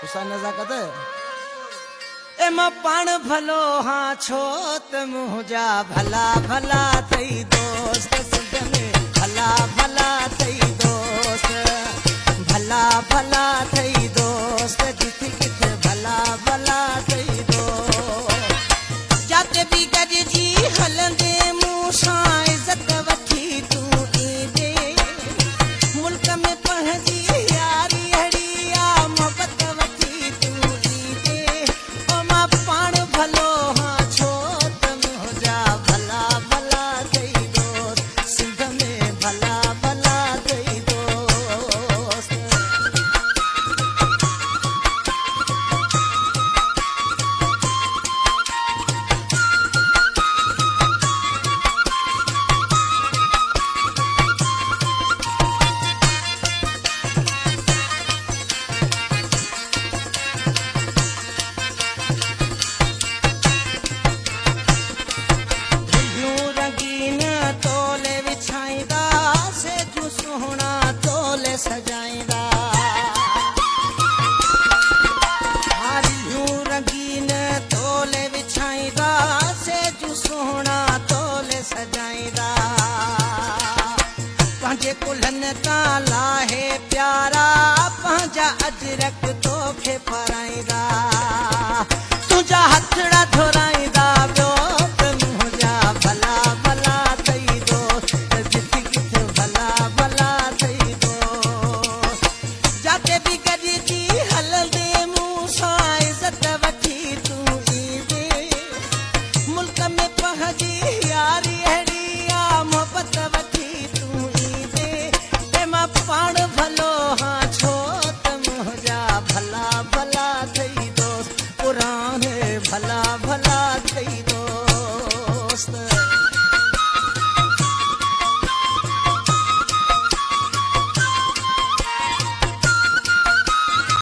उसा नजाकत ए मां पाण भलो हाँ छो त मुंहिंजा भला भला थई दोस्त सिंध में भला भला थई दोस्त भला भला थई दोस्त जिथे किथे भला भला थई दोस्त जाते भी गॾिजी हलंदे मूं सां इज़त वठी तूं ईंदे मुल्क में पंहिंजी यारी अहिड़ी आ मोहबत वठी तूं ईंदे ओ मां पाण भलो हाँ छो त मुंहिंजा भला भला थई दोस्त सिंध में भला भला थई दोस्त यूं रंगीन तोले विछाईंदा से जूं सुहिणा तोले सजाईंदा यूं रंगीन तोले विछाईंदा से जूं सुहिणा तोले सजाईंदा पंहिंजे कुल्हनि तां लाहे प्यारा पंहिंजा अजरक